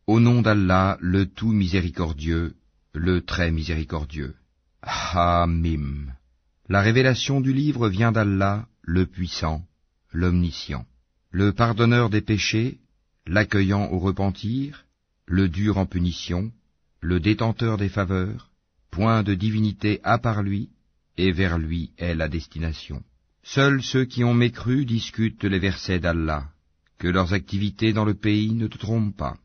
Au nom d'Allah, le tout miséricordieux, le très miséricordieux. Hamim. La révélation du livre vient d'Allah, le puissant, l'omniscient, le pardonneur des péchés, l'accueillant au repentir, le dur en punition, le détenteur des faveurs, point de divinité à part lui, et vers lui est la destination. Seuls ceux qui ont mécru discutent les versets d'Allah, que leurs activités dans le pays ne te trompent pas.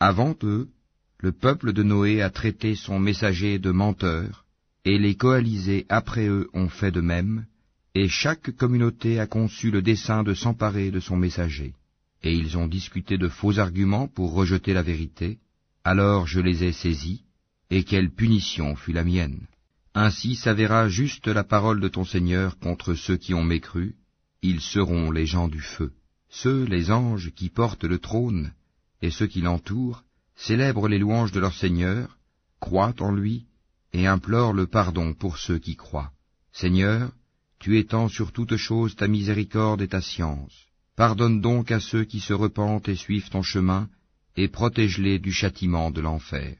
Avant eux, le peuple de Noé a traité son messager de menteur, et les coalisés après eux ont fait de même, et chaque communauté a conçu le dessein de s'emparer de son messager. Et ils ont discuté de faux arguments pour rejeter la vérité, alors je les ai saisis, et quelle punition fut la mienne. Ainsi s'avéra juste la parole de ton Seigneur contre ceux qui ont mécru, ils seront les gens du feu. Ceux, les anges, qui portent le trône, et ceux qui l'entourent, célèbrent les louanges de leur Seigneur, croient en lui, et implorent le pardon pour ceux qui croient. Seigneur, tu étends sur toute chose ta miséricorde et ta science. Pardonne donc à ceux qui se repentent et suivent ton chemin, et protège-les du châtiment de l'enfer.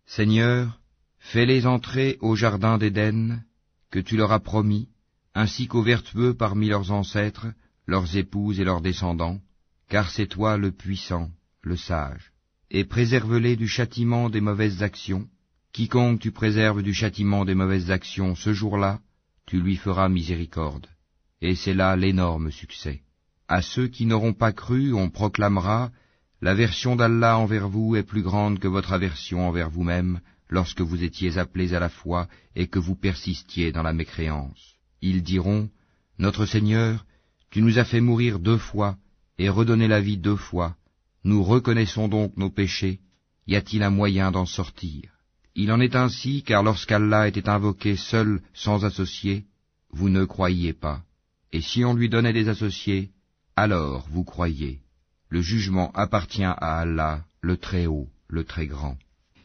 Seigneur, fais-les entrer au jardin d'Éden, que tu leur as promis, ainsi qu'aux vertueux parmi leurs ancêtres, leurs épouses et leurs descendants, car c'est toi le puissant, le sage. Et préserve-les du châtiment des mauvaises actions. Quiconque tu préserves du châtiment des mauvaises actions ce jour-là, tu lui feras miséricorde. Et c'est là l'énorme succès. À ceux qui n'auront pas cru, on proclamera, l'aversion d'Allah envers vous est plus grande que votre aversion envers vous-même, lorsque vous étiez appelés à la foi et que vous persistiez dans la mécréance. Ils diront, notre Seigneur, tu nous as fait mourir 2 fois et redonner la vie 2 fois. Nous reconnaissons donc nos péchés. Y a-t-il un moyen d'en sortir? Il en est ainsi, car lorsqu'Allah était invoqué seul, sans associé, vous ne croyiez pas. Et si on lui donnait des associés, alors vous croyez. Le jugement appartient à Allah, le Très-Haut, le Très-Grand.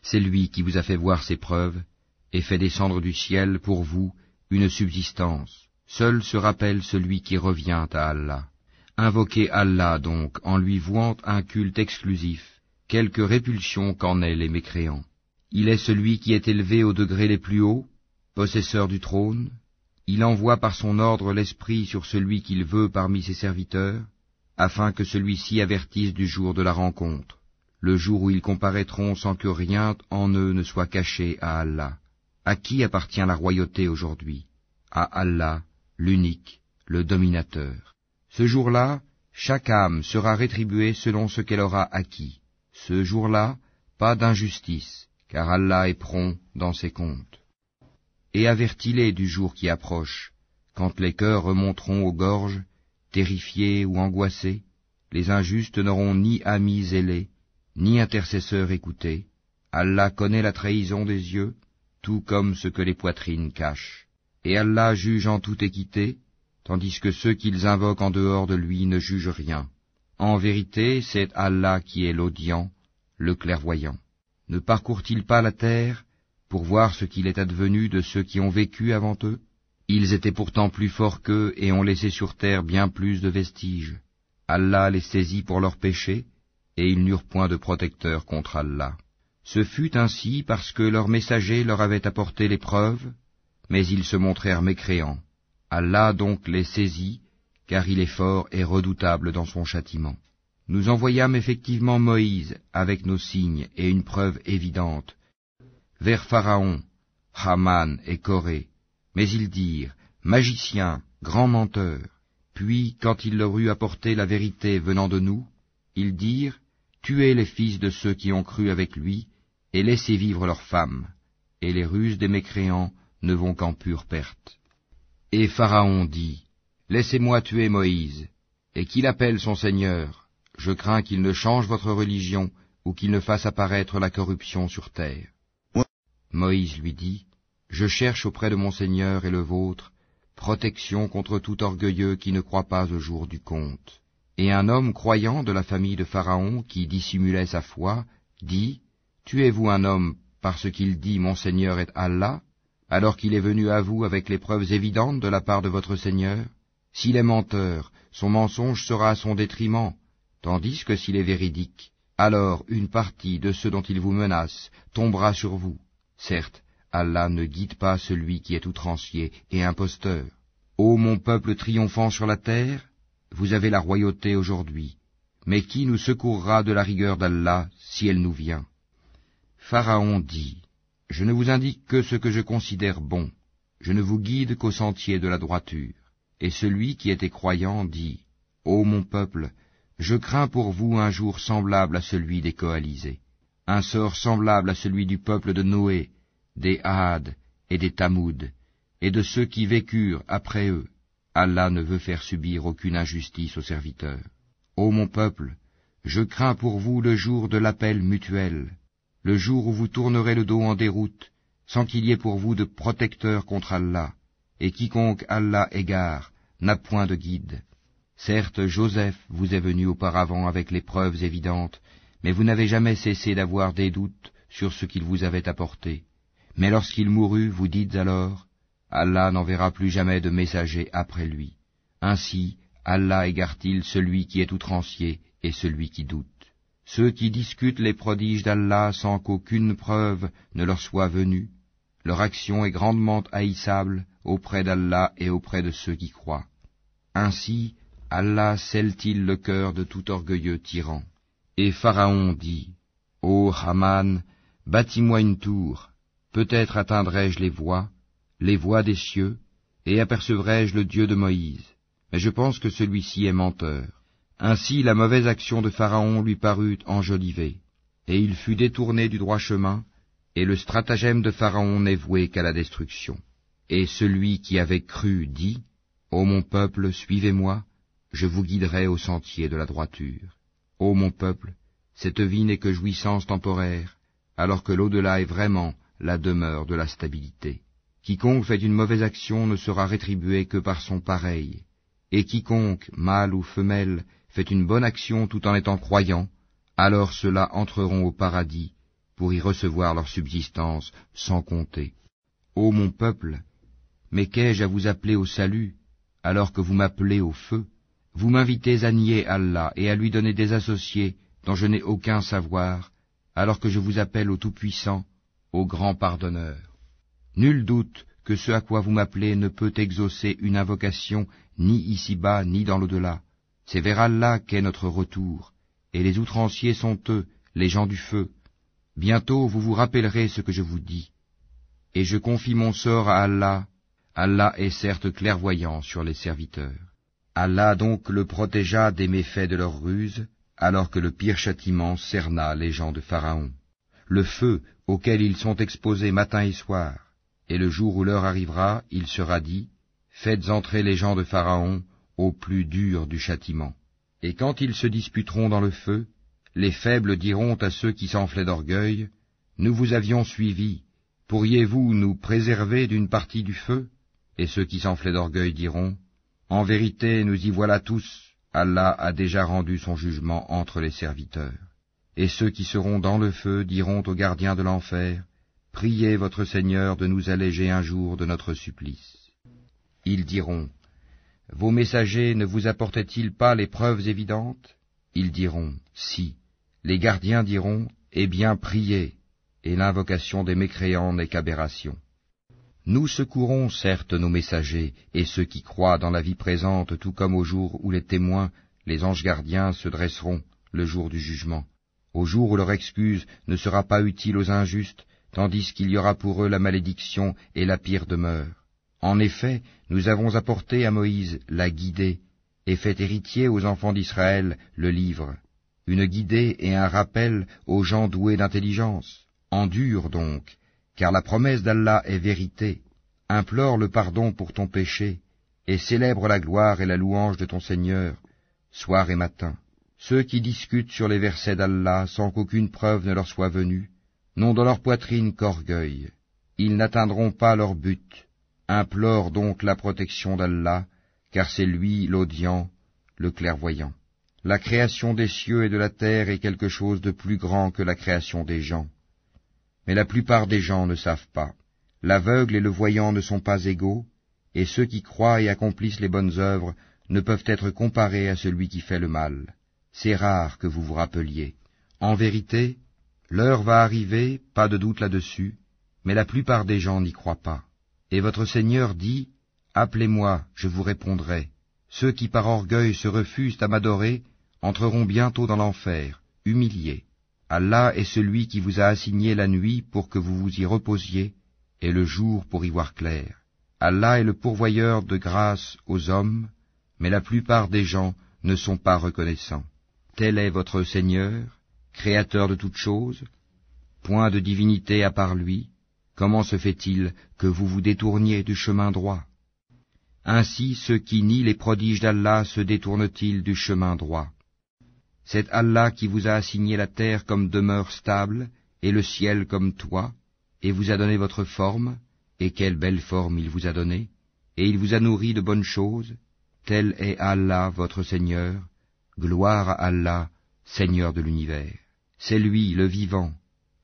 C'est lui qui vous a fait voir ses preuves, et fait descendre du ciel pour vous une subsistance. Seul se rappelle celui qui revient à Allah. Invoquez Allah donc en lui vouant un culte exclusif, quelque répulsion qu'en aient les mécréants. Il est celui qui est élevé aux degrés les plus hauts, possesseur du trône. Il envoie par son ordre l'esprit sur celui qu'il veut parmi ses serviteurs, afin que celui-ci avertisse du jour de la rencontre, le jour où ils comparaîtront sans que rien en eux ne soit caché à Allah. À qui appartient la royauté aujourd'hui? À Allah, l'unique, le dominateur. Ce jour-là, chaque âme sera rétribuée selon ce qu'elle aura acquis. Ce jour-là, pas d'injustice, car Allah est prompt dans ses comptes. Et avertis-les du jour qui approche, quand les cœurs remonteront aux gorges, terrifiés ou angoissés, les injustes n'auront ni amis zélés, ni intercesseurs écoutés. Allah connaît la trahison des yeux, tout comme ce que les poitrines cachent. Et Allah juge en toute équité, tandis que ceux qu'ils invoquent en dehors de lui ne jugent rien. En vérité, c'est Allah qui est l'audient, le clairvoyant. Ne parcourt-il pas la terre pour voir ce qu'il est advenu de ceux qui ont vécu avant eux? Ils étaient pourtant plus forts qu'eux et ont laissé sur terre bien plus de vestiges. Allah les saisit pour leurs péchés, et ils n'eurent point de protecteur contre Allah. Ce fut ainsi parce que leurs messagers leur avaient apporté les preuves, mais ils se montrèrent mécréants. Allah donc les saisit, car il est fort et redoutable dans son châtiment. Nous envoyâmes effectivement Moïse avec nos signes et une preuve évidente vers Pharaon, Haman et Corée, mais ils dirent, magicien, grand menteur. Puis, quand il leur eut apporté la vérité venant de nous, ils dirent, tuez les fils de ceux qui ont cru avec lui, et laissez vivre leurs femmes, et les ruses des mécréants ne vont qu'en pure perte. Et Pharaon dit, laissez-moi tuer Moïse, et qu'il appelle son Seigneur. Je crains qu'il ne change votre religion, ou qu'il ne fasse apparaître la corruption sur terre. Moïse lui dit, je cherche auprès de mon Seigneur et le vôtre, protection contre tout orgueilleux qui ne croit pas au jour du compte. Et un homme croyant de la famille de Pharaon, qui dissimulait sa foi, dit, tuez-vous un homme parce qu'il dit mon Seigneur est Allah, alors qu'il est venu à vous avec les preuves évidentes de la part de votre Seigneur? S'il est menteur, son mensonge sera à son détriment, tandis que s'il est véridique, alors une partie de ceux dont il vous menace tombera sur vous. Certes, Allah ne guide pas celui qui est outrancier et imposteur. Ô mon peuple triomphant sur la terre, vous avez la royauté aujourd'hui, mais qui nous secourra de la rigueur d'Allah si elle nous vient? Pharaon dit, je ne vous indique que ce que je considère bon, je ne vous guide qu'au sentier de la droiture. Et celui qui était croyant dit, ô mon peuple, je crains pour vous un jour semblable à celui des coalisés, un sort semblable à celui du peuple de Noé, des Had et des Tamoud, et de ceux qui vécurent après eux. Allah ne veut faire subir aucune injustice aux serviteurs. Ô mon peuple, je crains pour vous le jour de l'appel mutuel, le jour où vous tournerez le dos en déroute, sans qu'il y ait pour vous de protecteur contre Allah, et quiconque Allah égare n'a point de guide. Certes, Joseph vous est venu auparavant avec les preuves évidentes, mais vous n'avez jamais cessé d'avoir des doutes sur ce qu'il vous avait apporté. Mais lorsqu'il mourut, vous dites alors, Allah n'enverra plus jamais de messager après lui. Ainsi, Allah égare-t-il celui qui est outrancier et celui qui doute. Ceux qui discutent les prodiges d'Allah sans qu'aucune preuve ne leur soit venue, leur action est grandement haïssable auprès d'Allah et auprès de ceux qui croient. Ainsi, Allah scelle-t-il le cœur de tout orgueilleux tyran. Et Pharaon dit, ô Haman, bâtis-moi une tour, peut-être atteindrai-je les voies des cieux, et apercevrai-je le Dieu de Moïse. Mais je pense que celui-ci est menteur. Ainsi la mauvaise action de Pharaon lui parut enjolivée, et il fut détourné du droit chemin, et le stratagème de Pharaon n'est voué qu'à la destruction. Et celui qui avait cru dit, ô mon peuple, suivez-moi, je vous guiderai au sentier de la droiture. Ô mon peuple, cette vie n'est que jouissance temporaire, alors que l'au-delà est vraiment la demeure de la stabilité. Quiconque fait une mauvaise action ne sera rétribué que par son pareil, et quiconque, mâle ou femelle, fait une bonne action tout en étant croyant, alors ceux-là entreront au paradis pour y recevoir leur subsistance sans compter. Ô mon peuple, mais qu'ai-je à vous appeler au salut, alors que vous m'appelez au feu? Vous m'invitez à nier Allah et à lui donner des associés dont je n'ai aucun savoir, alors que je vous appelle au Tout-Puissant, au Grand Pardonneur. Nul doute que ce à quoi vous m'appelez ne peut exaucer une invocation ni ici-bas ni dans l'au-delà. C'est vers Allah qu'est notre retour, et les outranciers sont eux, les gens du feu. Bientôt vous vous rappellerez ce que je vous dis. Et je confie mon sort à Allah. Allah est certes clairvoyant sur les serviteurs. Allah donc le protégea des méfaits de leur ruse, alors que le pire châtiment cerna les gens de Pharaon. Le feu auquel ils sont exposés matin et soir, et le jour où l'heure arrivera, il sera dit, faites entrer les gens de Pharaon au plus dur du châtiment. Et quand ils se disputeront dans le feu, les faibles diront à ceux qui s'enflaient d'orgueil, nous vous avions suivis, pourriez-vous nous préserver d'une partie du feu? Et ceux qui s'enflaient d'orgueil diront, en vérité, nous y voilà tous, Allah a déjà rendu son jugement entre les serviteurs. Et ceux qui seront dans le feu diront aux gardiens de l'enfer, priez votre Seigneur de nous alléger un jour de notre supplice. Ils diront, vos messagers ne vous apportaient-ils pas les preuves évidentes? Ils diront, si. Les gardiens diront, eh bien priez, et l'invocation des mécréants n'est qu'aberration. Nous secourons certes nos messagers et ceux qui croient dans la vie présente, tout comme au jour où les témoins, les anges gardiens, se dresseront le jour du jugement, au jour où leur excuse ne sera pas utile aux injustes, tandis qu'il y aura pour eux la malédiction et la pire demeure. En effet, nous avons apporté à Moïse la guidée, et fait héritier aux enfants d'Israël le livre, une guidée et un rappel aux gens doués d'intelligence. Endure donc, car la promesse d'Allah est vérité. Implore le pardon pour ton péché, et célèbre la gloire et la louange de ton Seigneur, soir et matin. Ceux qui discutent sur les versets d'Allah sans qu'aucune preuve ne leur soit venue, n'ont dans leur poitrine qu'orgueil. Ils n'atteindront pas leur but. Implore donc la protection d'Allah, car c'est lui l'audient, le clairvoyant. La création des cieux et de la terre est quelque chose de plus grand que la création des gens. Mais la plupart des gens ne savent pas. L'aveugle et le voyant ne sont pas égaux, et ceux qui croient et accomplissent les bonnes œuvres ne peuvent être comparés à celui qui fait le mal. C'est rare que vous vous rappeliez. En vérité, l'heure va arriver, pas de doute là-dessus, mais la plupart des gens n'y croient pas. Et votre Seigneur dit, « Appelez-moi, je vous répondrai. » Ceux qui par orgueil se refusent à m'adorer entreront bientôt dans l'enfer, humiliés. Allah est celui qui vous a assigné la nuit pour que vous vous y reposiez, et le jour pour y voir clair. Allah est le pourvoyeur de grâce aux hommes, mais la plupart des gens ne sont pas reconnaissants. Tel est votre Seigneur, créateur de toutes choses, point de divinité à part lui. Comment se fait-il que vous vous détourniez du chemin droit? Ainsi ceux qui nient les prodiges d'Allah se détournent-ils du chemin droit? C'est Allah qui vous a assigné la terre comme demeure stable, et le ciel comme toit, et vous a donné votre forme, et quelle belle forme il vous a donnée, et il vous a nourri de bonnes choses. Tel est Allah votre Seigneur, gloire à Allah, Seigneur de l'univers. C'est lui, le vivant,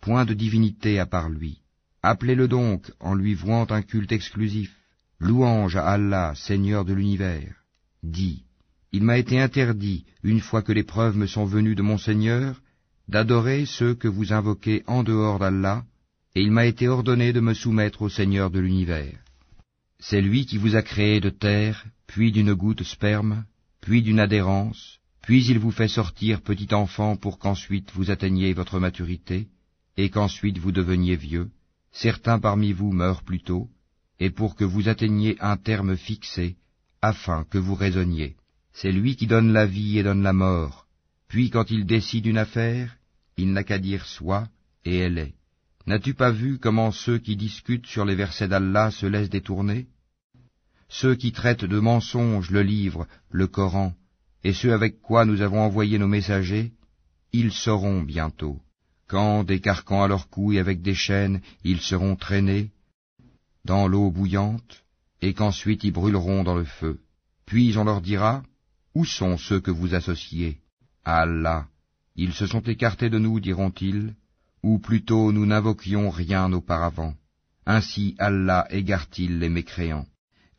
point de divinité à part lui. Appelez-le donc en lui vouant un culte exclusif. Louange à Allah, Seigneur de l'univers. Dis, il m'a été interdit, une fois que les preuves me sont venues de mon Seigneur, d'adorer ceux que vous invoquez en dehors d'Allah, et il m'a été ordonné de me soumettre au Seigneur de l'univers. C'est lui qui vous a créé de terre, puis d'une goutte sperme, puis d'une adhérence, puis il vous fait sortir petit enfant pour qu'ensuite vous atteigniez votre maturité, et qu'ensuite vous deveniez vieux. Certains parmi vous meurent plus tôt, et pour que vous atteigniez un terme fixé, afin que vous raisonniez. C'est lui qui donne la vie et donne la mort, puis quand il décide une affaire, il n'a qu'à dire soit, et elle est. N'as-tu pas vu comment ceux qui discutent sur les versets d'Allah se laissent détourner? Ceux qui traitent de mensonges le livre, le Coran, et ceux avec quoi nous avons envoyé nos messagers, ils sauront bientôt, quand, des carcans à leurs cou et avec des chaînes, ils seront traînés dans l'eau bouillante, et qu'ensuite ils brûleront dans le feu. Puis on leur dira, où sont ceux que vous associez? À Allah, ils se sont écartés de nous, diront-ils, ou plutôt nous n'invoquions rien auparavant. Ainsi Allah égare-t-il les mécréants.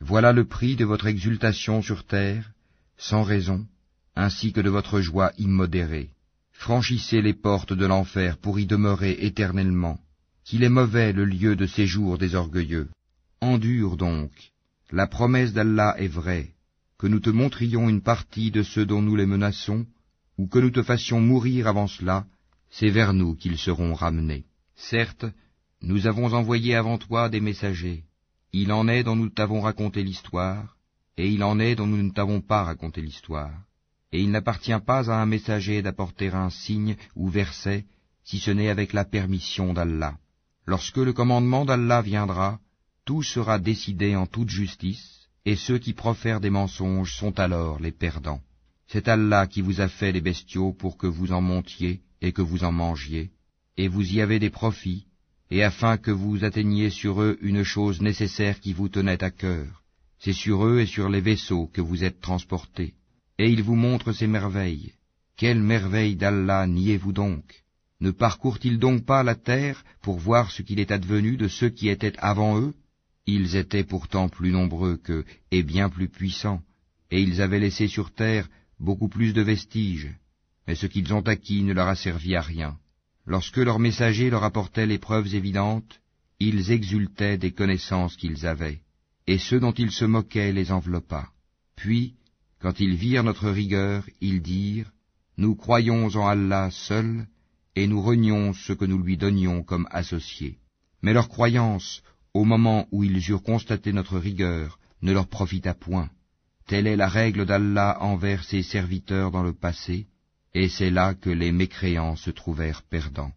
Voilà le prix de votre exultation sur terre, sans raison, ainsi que de votre joie immodérée. Franchissez les portes de l'enfer pour y demeurer éternellement, qu'il est mauvais le lieu de séjour des orgueilleux. Endure donc, la promesse d'Allah est vraie, que nous te montrions une partie de ceux dont nous les menaçons, ou que nous te fassions mourir avant cela, c'est vers nous qu'ils seront ramenés. Certes, nous avons envoyé avant toi des messagers. Il en est dont nous t'avons raconté l'histoire, et il en est dont nous ne t'avons pas raconté l'histoire. Et il n'appartient pas à un messager d'apporter un signe ou verset, si ce n'est avec la permission d'Allah. Lorsque le commandement d'Allah viendra, tout sera décidé en toute justice, et ceux qui profèrent des mensonges sont alors les perdants. C'est Allah qui vous a fait les bestiaux pour que vous en montiez et que vous en mangiez, et vous y avez des profits, et afin que vous atteigniez sur eux une chose nécessaire qui vous tenait à cœur. C'est sur eux et sur les vaisseaux que vous êtes transportés. Et il vous montre ces merveilles. Quelles merveilles d'Allah niez-vous donc? Ne parcourent-ils donc pas la terre pour voir ce qu'il est advenu de ceux qui étaient avant eux? Ils étaient pourtant plus nombreux qu'eux et bien plus puissants, et ils avaient laissé sur terre beaucoup plus de vestiges, mais ce qu'ils ont acquis ne leur a servi à rien. Lorsque leurs messagers leur apportaient les preuves évidentes, ils exultaient des connaissances qu'ils avaient, et ceux dont ils se moquaient les enveloppa. Puis, quand ils virent notre rigueur, ils dirent, « Nous croyons en Allah seul, et nous renions ce que nous lui donnions comme associés. » Mais leur croyance, au moment où ils eurent constaté notre rigueur, ne leur profita point. Telle est la règle d'Allah envers ses serviteurs dans le passé, et c'est là que les mécréants se trouvèrent perdants.